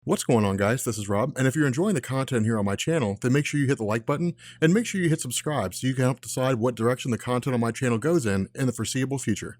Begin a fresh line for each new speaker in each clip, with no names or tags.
What's going on, guys? This is Rob, and if you're enjoying the content here on my channel, then make sure you hit the like button and make sure you hit subscribe so you can help decide what direction the content on my channel goes in the foreseeable future.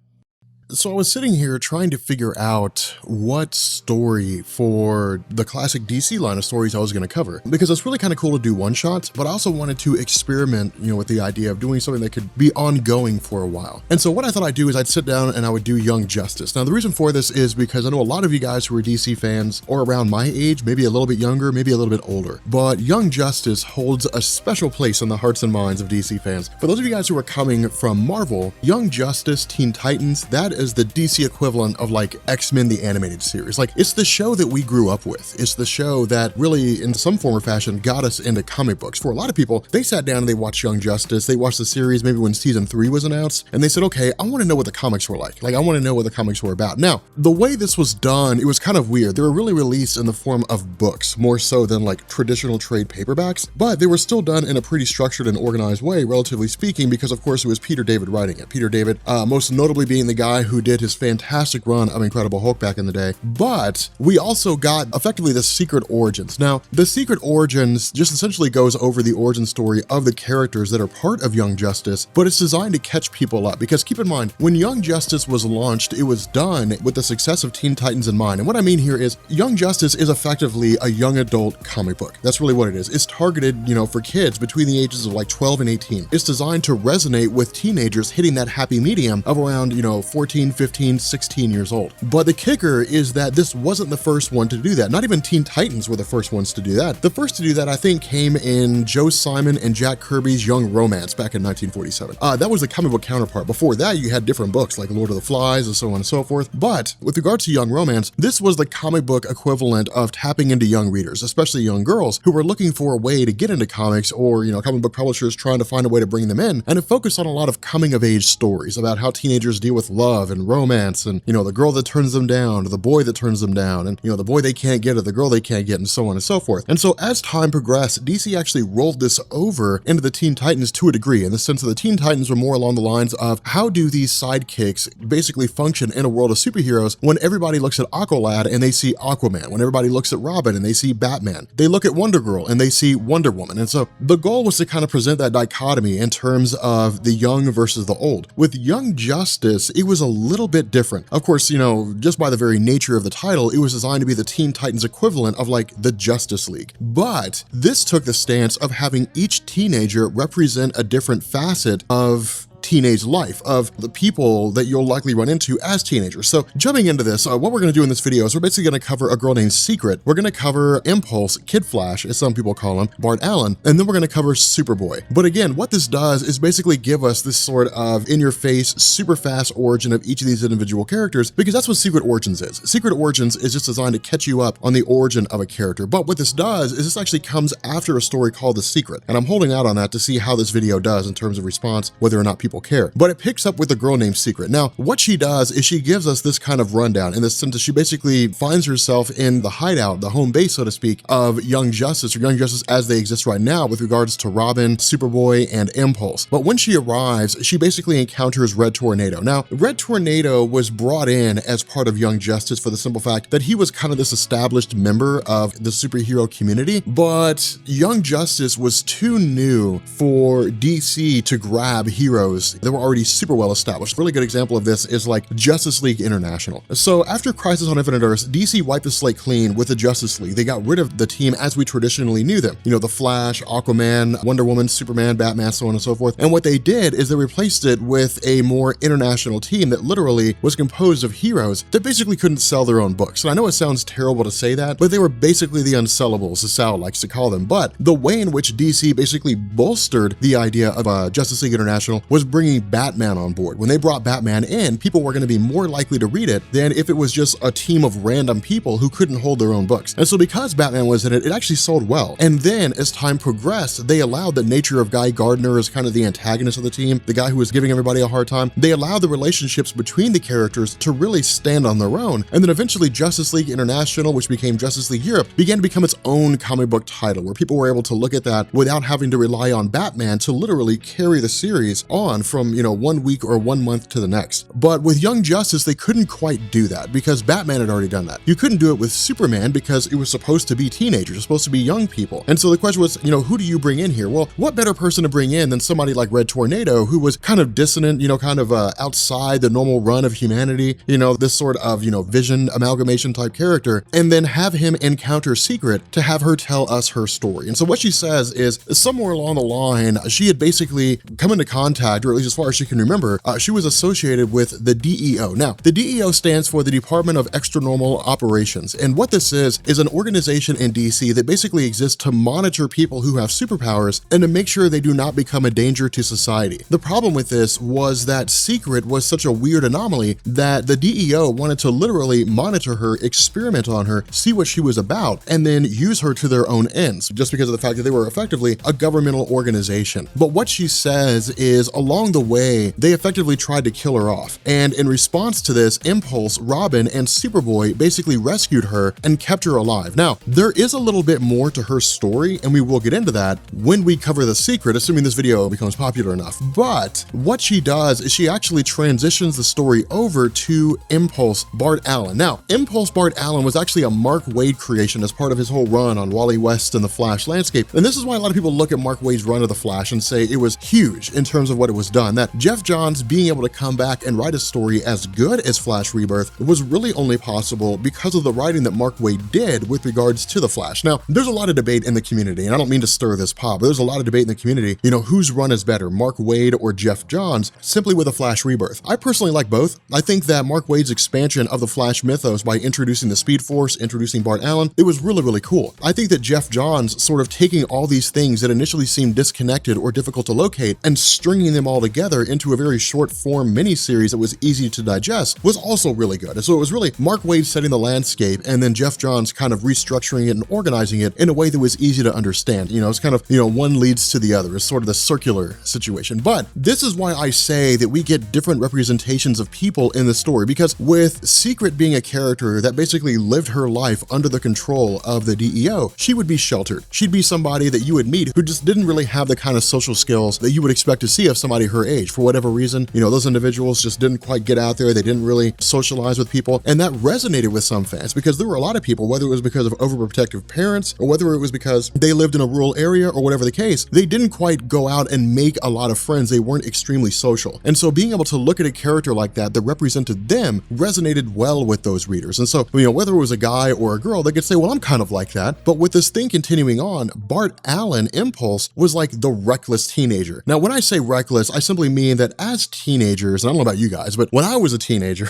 So I was sitting here trying to figure out what story for the classic DC line of stories I was going to cover, because it's really kind of cool to do one-shots, but I also wanted to experiment, with the idea of doing something that could be ongoing for a while. And so what I thought I'd do is I'd sit down and I would do Young Justice. Now the reason for this is because I know a lot of you guys who are DC fans or around my age, maybe a little bit younger, maybe a little bit older, but Young Justice holds a special place in the hearts and minds of DC fans. For those of you guys who are coming from Marvel, Young Justice, Teen Titans, that is the DC equivalent of like X-Men the animated series. Like, it's the show that we grew up with. It's the show that really in some form or fashion got us into comic books. For a lot of people, they sat down and they watched Young Justice, they watched the series maybe when season 3 was announced, and they said, okay, I want to know what the comics were like. I want to know what the comics were about. Now, the way this was done, it was kind of weird. They were really released in the form of books, more so than like traditional trade paperbacks, but they were still done in a pretty structured and organized way, relatively speaking, because of course it was Peter David writing it. Peter David, most notably being the guy who did his fantastic run of Incredible Hulk back in the day. But we also got effectively the Secret Origins. Now, the Secret Origins just essentially goes over the origin story of the characters that are part of Young Justice, but it's designed to catch people up, because keep in mind, when Young Justice was launched, it was done with the success of Teen Titans in mind. And what I mean here is Young Justice is effectively a young adult comic book. That's really what it is. It's targeted, for kids between the ages of like 12 and 18. It's designed to resonate with teenagers hitting that happy medium of around, 14, 15, 16 years old. But the kicker is that this wasn't the first one to do that. Not even Teen Titans were the first ones to do that. The first to do that, I think, came in Joe Simon and Jack Kirby's Young Romance back in 1947. That was the comic book counterpart. Before that, you had different books like Lord of the Flies and so on and so forth. But with regards to Young Romance, this was the comic book equivalent of tapping into young readers, especially young girls who were looking for a way to get into comics, or, comic book publishers trying to find a way to bring them in. And it focused on a lot of coming of age stories about how teenagers deal with love and romance, and the girl that turns them down, or the boy that turns them down, and the boy they can't get, or the girl they can't get, and so on and so forth. And so as time progressed, DC actually rolled this over into the Teen Titans to a degree, in the sense that the Teen Titans were more along the lines of how do these sidekicks basically function in a world of superheroes when everybody looks at Aqualad and they see Aquaman, when everybody looks at Robin and they see Batman, they look at Wonder Girl and they see Wonder Woman. And so the goal was to kind of present that dichotomy in terms of the young versus the old. With Young Justice, it was a little bit different. Of course, just by the very nature of the title, it was designed to be the Teen Titans equivalent of like the Justice League. But this took the stance of having each teenager represent a different facet of teenage life, of the people that you'll likely run into as teenagers. So jumping into this, what we're going to do in this video is we're basically going to cover a girl named Secret. We're going to cover Impulse, Kid Flash, as some people call him, Bart Allen, and then we're going to cover Superboy. But again, what this does is basically give us this sort of in-your-face, super fast origin of each of these individual characters, because that's what Secret Origins is. Secret Origins is just designed to catch you up on the origin of a character. But what this does is this actually comes after a story called The Secret. And I'm holding out on that to see how this video does in terms of response, whether or not people care. But it picks up with a girl named Secret. Now, what she does is she gives us this kind of rundown in the sense that she basically finds herself in the hideout, the home base, so to speak, of Young Justice, or Young Justice as they exist right now with regards to Robin, Superboy, and Impulse. But when she arrives, she basically encounters Red Tornado. Now, Red Tornado was brought in as part of Young Justice for the simple fact that he was kind of this established member of the superhero community, but Young Justice was too new for DC to grab heroes that were already super well established. A really good example of this is like Justice League International. So after Crisis on Infinite Earths, DC wiped the slate clean with the Justice League. They got rid of the team as we traditionally knew them. The Flash, Aquaman, Wonder Woman, Superman, Batman, so on and so forth. And what they did is they replaced it with a more international team that literally was composed of heroes that basically couldn't sell their own books. And I know it sounds terrible to say that, but they were basically the unsellables, as Sal likes to call them. But the way in which DC basically bolstered the idea of Justice League International was bringing Batman on board. When they brought Batman in, people were going to be more likely to read it than if it was just a team of random people who couldn't hold their own books. And so because Batman was in it, it actually sold well. And then as time progressed, they allowed the nature of Guy Gardner as kind of the antagonist of the team, the guy who was giving everybody a hard time. They allowed the relationships between the characters to really stand on their own. And then eventually Justice League International, which became Justice League Europe, began to become its own comic book title, where people were able to look at that without having to rely on Batman to literally carry the series on on from, one week or 1 month to the next. But with Young Justice, they couldn't quite do that because Batman had already done that. You couldn't do it with Superman because it was supposed to be teenagers, it was supposed to be young people. And so the question was, who do you bring in here? Well, what better person to bring in than somebody like Red Tornado, who was kind of dissonant, kind of outside the normal run of humanity, this sort of, Vision amalgamation type character, and then have him encounter Secret to have her tell us her story. And so what she says is somewhere along the line, she had basically come into contact, or at least as far as she can remember, she was associated with the DEO. Now, the DEO stands for the Department of Extranormal Operations. And what this is an organization in DC that basically exists to monitor people who have superpowers and to make sure they do not become a danger to society. The problem with this was that Secret was such a weird anomaly that the DEO wanted to literally monitor her, experiment on her, see what she was about, and then use her to their own ends, just because of the fact that they were effectively a governmental organization. But what she says is along the way, they effectively tried to kill her off. And in response to this, Impulse, Robin, and Superboy basically rescued her and kept her alive. Now, there is a little bit more to her story, and we will get into that when we cover The Secret, assuming this video becomes popular enough. But what she does is she actually transitions the story over to Impulse Bart Allen. Now, Impulse Bart Allen was actually a Mark Waid creation as part of his whole run on Wally West and the Flash landscape. And this is why a lot of people look at Mark Waid's run of the Flash and say it was huge in terms of what it was done. That Jeff Johns being able to come back and write a story as good as Flash Rebirth was really only possible because of the writing that Mark Waid did with regards to the Flash. Now, there's a lot of debate in the community, and I don't mean to stir this pot, but there's a lot of debate in the community, whose run is better, Mark Waid or Jeff Johns, simply with a Flash Rebirth. I personally like both. I think that Mark Waid's expansion of the Flash mythos by introducing the Speed Force, introducing Bart Allen, it was really, really cool. I think that Jeff Johns sort of taking all these things that initially seemed disconnected or difficult to locate and stringing them all together into a very short form miniseries that was easy to digest was also really good. And so it was really Mark Waid setting the landscape and then Jeff Johns kind of restructuring it and organizing it in a way that was easy to understand. It's kind of, one leads to the other. It's sort of the circular situation. But this is why I say that we get different representations of people in the story, because with Secret being a character that basically lived her life under the control of the DEO, she would be sheltered. She'd be somebody that you would meet who just didn't really have the kind of social skills that you would expect to see of somebody her age. For whatever reason, those individuals just didn't quite get out there. They didn't really socialize with people. And that resonated with some fans because there were a lot of people, whether it was because of overprotective parents or whether it was because they lived in a rural area or whatever the case, they didn't quite go out and make a lot of friends. They weren't extremely social. And so being able to look at a character like that represented them resonated well with those readers. And so, whether it was a guy or a girl, they could say, well, I'm kind of like that. But with this thing continuing on, Bart Allen, Impulse, was like the reckless teenager. Now, when I say reckless, I simply mean that as teenagers, and I don't know about you guys, but when I was a teenager,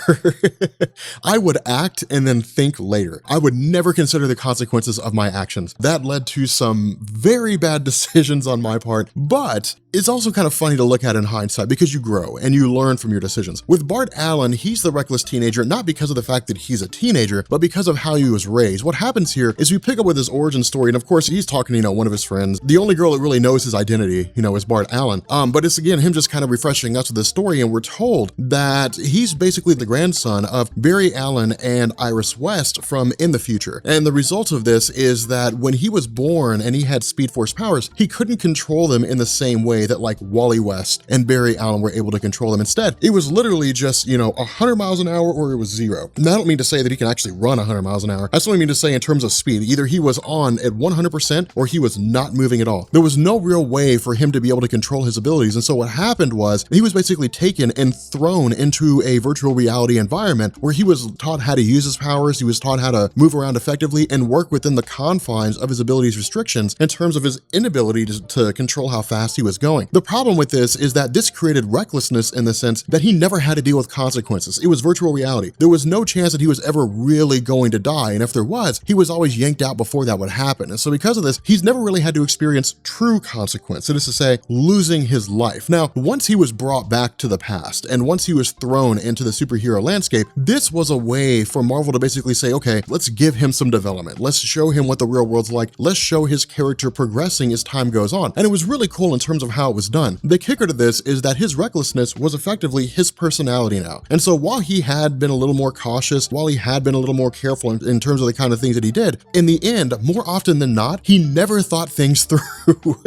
I would act and then think later. I would never consider the consequences of my actions. That led to some very bad decisions on my part, but it's also kind of funny to look at in hindsight because you grow and you learn from your decisions. With Bart Allen, he's the reckless teenager, not because of the fact that he's a teenager, but because of how he was raised. What happens here is we pick up with his origin story, and of course, he's talking to, one of his friends. The only girl that really knows his identity, is Bart Allen. But it's again, him just kind of refreshing us with this story, and we're told that he's basically the grandson of Barry Allen and Iris West from In the Future. And the result of this is that when he was born and he had Speed Force powers, he couldn't control them in the same way that like Wally West and Barry Allen were able to control them. Instead, it was literally just, 100 miles an hour or it was zero. Now, I don't mean to say that he can actually run 100 miles an hour. I only mean to say in terms of speed, either he was on at 100% or he was not moving at all. There was no real way for him to be able to control his abilities. And so what happened was he was basically taken and thrown into a virtual reality environment where he was taught how to use his powers. He was taught how to move around effectively and work within the confines of his abilities restrictions in terms of his inability to control how fast he was going. The problem with this is that this created recklessness in the sense that he never had to deal with consequences. It was virtual reality. There was no chance that he was ever really going to die. And if there was, he was always yanked out before that would happen. And so because of this, he's never really had to experience true consequence. That is to say, losing his life. Now, once he was brought back to the past and once he was thrown into the superhero landscape, this was a way for Marvel to basically say, okay, let's give him some development. Let's show him what the real world's like. Let's show his character progressing as time goes on. And it was really cool in terms of how it was done. The kicker to this is that his recklessness was effectively his personality now. And so while he had been a little more cautious, while he had been a little more careful in terms of the kind of things that he did, in the end, more often than not, he never thought things through.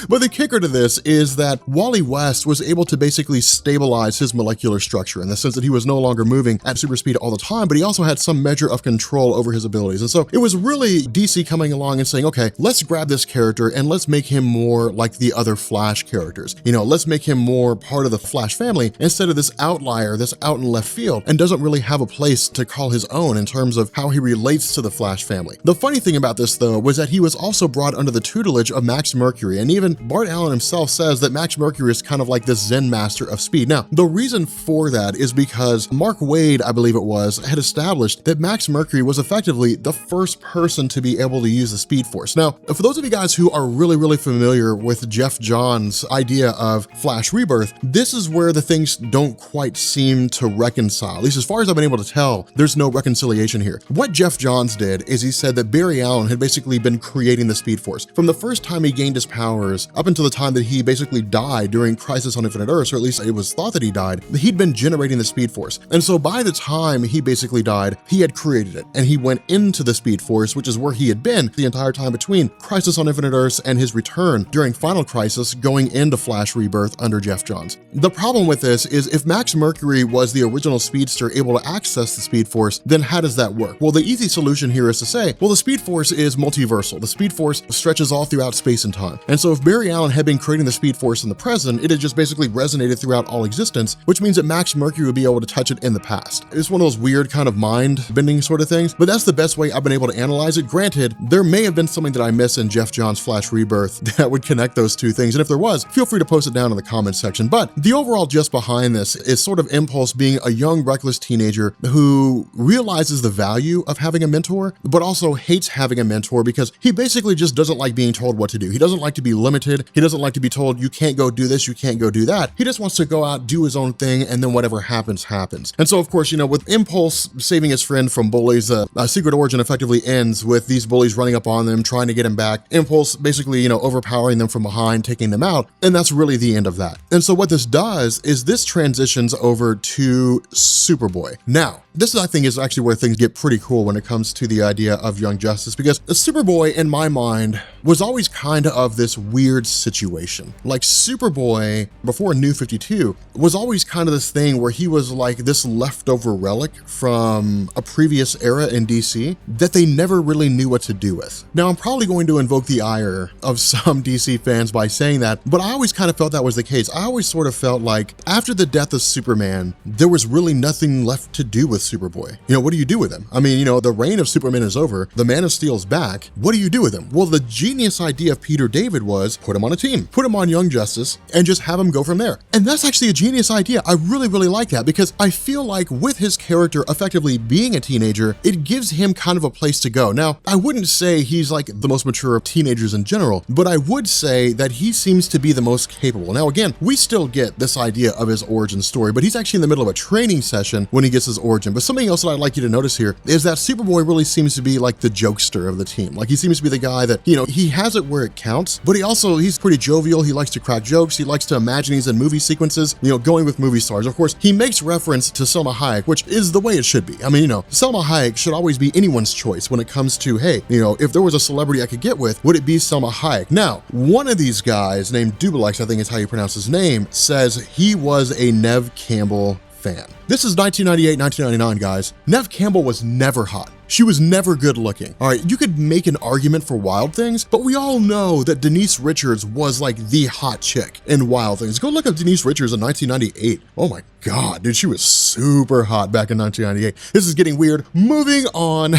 But the kicker to this is that Wally West was able to basically stabilize his molecular structure in the sense that he was no longer moving at super speed all the time, but he also had some measure of control over his abilities. And so it was really DC coming along and saying, okay, let's grab this character and let's make him more like the other Flash characters. Let's make him more part of the Flash family instead of this outlier, this out in left field, and doesn't really have a place to call his own in terms of how he relates to the Flash family. The funny thing about this, though, was that he was also brought under the tutelage of Max Mercury, and even Bart Allen himself says that Max Mercury is kind of like this Zen master of speed. Now, the reason for that is because Mark Waid, I believe it was, had established that Max Mercury was effectively the first person to be able to use the Speed Force. Now, for those of you guys who are really familiar with Jeff Johns' idea of Flash Rebirth, this is where the things don't quite seem to reconcile. At least as far as I've been able to tell, there's no reconciliation here. What Jeff Johns did is he said that Barry Allen had basically been creating the Speed Force. From the first time he gained his powers up until the time that he basically died during Crisis on Infinite Earths, or at least it was thought that he died, he'd been generating the Speed Force. And so by the time he basically died, he had created it, and he went into the Speed Force, which is where he had been the entire time between Crisis on Infinite Earths and his return during Final Crisis going into Flash Rebirth under Jeff Johns. The problem with this is if Max Mercury was the original speedster able to access the Speed Force, then how does that work? Well, the easy solution here is to say, well, the Speed Force is multiversal. The Speed Force stretches all throughout space and time. And so if Barry Allen had been creating the Speed Force in the present, it had just basically resonated throughout all existence, which means that Max Mercury would be able to touch it in the past. It's one of those weird kind of mind-bending sort of things, but that's the best way I've been able to analyze it. Granted, there may have been something that I miss in Jeff Johns' Flash Rebirth that would connect those two things, and if there was, feel free to post it down in the comments section. But the overall gist behind this is sort of Impulse being a young, reckless teenager who realizes the value of having a mentor, but also hates having a mentor because he basically just doesn't like being told what to do. He doesn't like to be limited. He doesn't like to be told, you can't go do this, you can't go do that. He just wants to go out, do his own thing, and then whatever happens, happens. And so, of course, with Impulse saving his friend from bullies, Secret Origin effectively ends with these bullies running up on them, trying to get him back. Impulse basically, overpowering them from behind, taking them out, and that's really the end of that. And so what this does is this transitions over to Superboy. Now, this, I think, is actually where things get pretty cool when it comes to the idea of Young Justice, because Superboy, in my mind, was always kind of this weird situation. Like Superboy, before New 52, was always kind of this thing where he was like this leftover relic from a previous era in DC that they never really knew what to do with. Now, I'm probably going to invoke the ire of some DC fans by saying that, but I always kind of felt that was the case. I always sort of felt like after the death of Superman, there was really nothing left to do with Superboy. What do you do with him? I mean, the reign of Superman is over. The Man of Steel's back. What do you do with him? Well, the genius idea of Peter David was put him on a team, put him on Young Justice, and just have him go from there. And that's actually a genius idea. I really like that because I feel like with his character effectively being a teenager, it gives him kind of a place to go. Now, I wouldn't say he's like the most mature of teenagers in general, but I would say that he seems to be the most capable. Now, again, we still get this idea of his origin story, but he's actually in the middle of a training session when he gets his origin. But something else that I'd like you to notice here is that Superboy really seems to be like the jokester of the team. Like he seems to be the guy that, he has it where it counts, but he's pretty jovial. He likes to crack jokes. He likes to imagine he's in movie sequences, going with movie stars. Of course, he makes reference to Selma Hayek, which is the way it should be. I mean, Selma Hayek should always be anyone's choice when it comes to, hey, if there was a celebrity I could get with, would it be Selma Hayek? Now, one of these guys named Dubelex, I think is how you pronounce his name, says he was a Neve Campbell fan. This is 1998, 1999, guys. Neve Campbell was never hot. She was never good looking. All right, you could make an argument for Wild Things, but we all know that Denise Richards was like the hot chick in Wild Things. Go look up Denise Richards in 1998. Oh my God, dude, she was super hot back in 1998. This is getting weird. Moving on.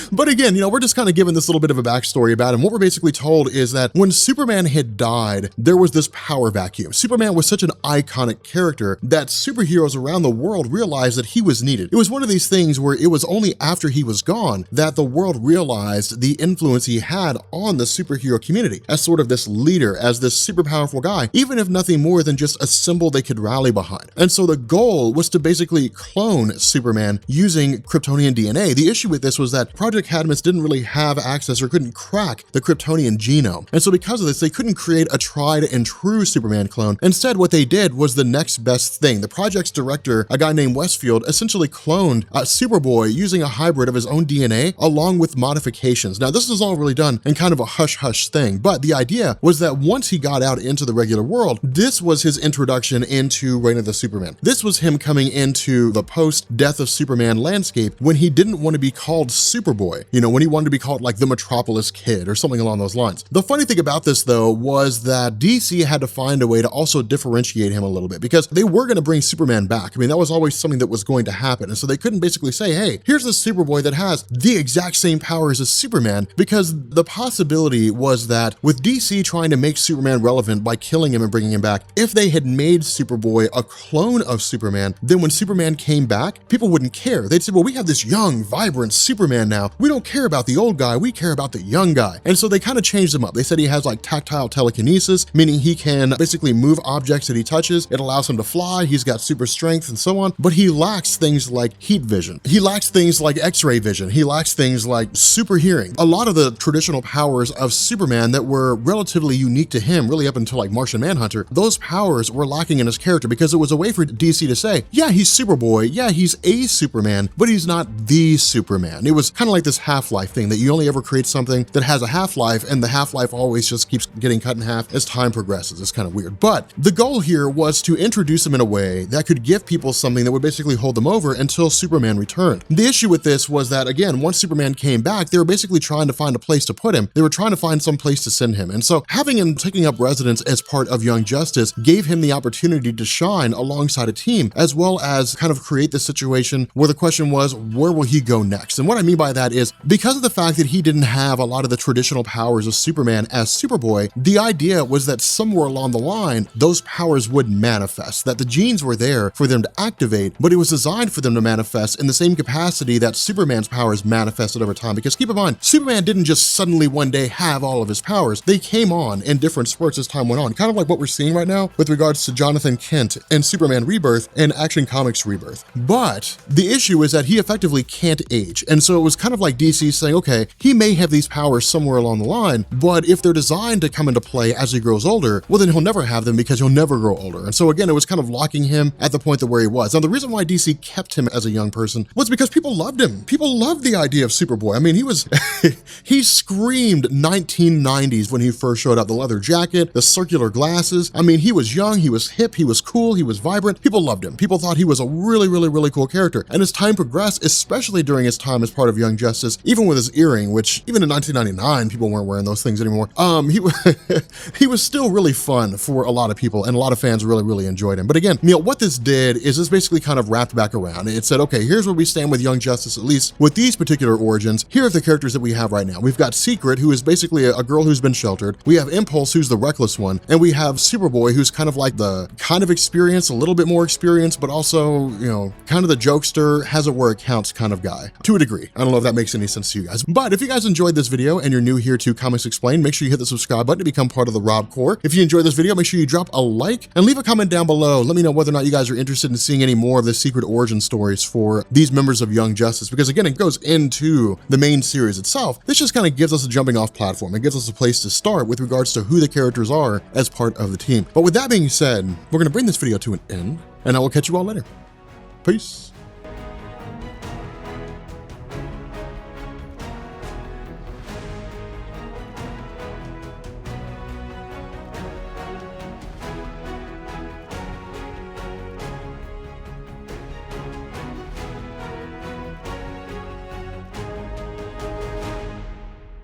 But again, we're just kind of given this little bit of a backstory about him. What we're basically told is that when Superman had died, there was this power vacuum. Superman was such an iconic character that superheroes around the world realized that he was needed. It was one of these things where it was only after he was gone that the world realized the influence he had on the superhero community as sort of this leader, as this super powerful guy, even if nothing more than just a symbol they could rally behind. And so the goal was to basically clone Superman using Kryptonian DNA. The the issue with this was that Project Cadmus didn't really have access or couldn't crack the Kryptonian genome. And so because of this, they couldn't create a tried and true Superman clone. Instead, what they did was the next best thing. The project's director, a guy named Westfield, essentially cloned Superboy using a hybrid of his own DNA along with modifications. Now, this is all really done in kind of a hush-hush thing, but the idea was that once he got out into the regular world, this was his introduction into Reign of the Superman. This was him coming into the post-Death of Superman landscape when he didn't want to be called Superboy, you know, when he wanted to be called like the Metropolis Kid or something along those lines. The funny thing about this, though, was that DC had to find a way to also differentiate him a little bit because they were going to bring Superman back. I mean, that was always something that was going to happen. And so they couldn't basically say, hey, here's this Superboy that has the exact same powers as Superman, because the possibility was that with DC trying to make Superman relevant by killing him and bringing him back, if they had made Superboy a clone of Superman, then when Superman came back, people wouldn't care. They'd say, well, we have this young, vibrant Superman now. We don't care about the old guy. We care about the young guy. And so they kind of changed him up. They said he has like tactile telekinesis, meaning he can basically move objects that he touches. It allows him to fly. He's got super strength and so on, but he lacks things like heat vision. He lacks things like X-ray vision. He lacks things like super hearing. A lot of the traditional powers of Superman that were relatively unique to him, really up until like Martian Manhunter, those powers were lacking in his character because it was a way for DC to say, yeah, he's Superboy, yeah, he's a Superman, but he's not the Superman. It was kind of like this half-life thing that you only ever create something that has a half-life, and the half-life always just keeps getting cut in half as time progresses. It's kind of weird. But the goal here was to introduce him in a way that could give people something that would basically hold them over until Superman returned. The issue with this was that, again, once Superman came back, they were basically trying to find a place to put him. They were trying to find some place to send him. And so having him taking up residence as part of Young Justice gave him the opportunity to shine alongside a team, as well as kind of create the situation where the question was, where will he go next? And what I mean by that is, because of the fact that he didn't have a lot of the traditional powers of Superman as Superboy, the idea was that somewhere along the line, those powers would manifest, that the genes were there for them to activate, but it was designed for them to manifest in the same capacity that Superman's powers manifested over time. Because keep in mind, Superman didn't just suddenly one day have all of his powers. They came on in different spurts as time went on, kind of like what we're seeing right now with regards to Jonathan Kent and Superman Rebirth and Action Comics Rebirth. But the issue is that he effectively can't age. And so it was kind of like DC saying, okay, he may have these powers somewhere along the line, but if they're designed to come into play as he grows older, well, then he'll never have them because he'll never grow older. And so again, it was kind of locking him at the point that where he was. Now, the reason why DC kept him as a young person was because people loved him. People loved the idea of Superboy. I mean, he was, he screamed 1990s when he first showed up. The leather jacket, the circular glasses. I mean, he was young, he was hip, he was cool, he was vibrant. People loved him. People thought he was a really, really, really cool character. And as time progressed, especially during his time as part of Young Justice, even with his earring, which even in 1999, people weren't wearing those things anymore. He was still really fun for a lot of people, and a lot of fans really, really enjoyed him. But again, Neil, what this did is this basically kind of wrapped back around. It said, okay, here's where we stand with Young Justice, at least with these particular origins. Here are the characters that we have right now. We've got Secret, who is basically a girl who's been sheltered. We have Impulse, who's the reckless one. And we have Superboy, who's kind of like the kind of experienced, a little bit more experienced, but also, you know, kind of the jokester, has it where it counts kind of guy, to a degree. I don't know if that makes any sense to you guys. But if you guys enjoyed this video and you're new here to Comics Explained, make sure you hit the subscribe button to become part of the Rob Corps. If you enjoyed this video, make sure you drop a like and leave a comment down below. Let me know whether or not you guys are interested in seeing any more of the secret origin stories for these members of Young Justice, because again, it goes into the main series itself. This just kind of gives us a jumping off platform. It gives us a place to start with regards to who the characters are as part of the team. But with that being said, we're going to bring this video to an end, and I will catch you all later. Peace.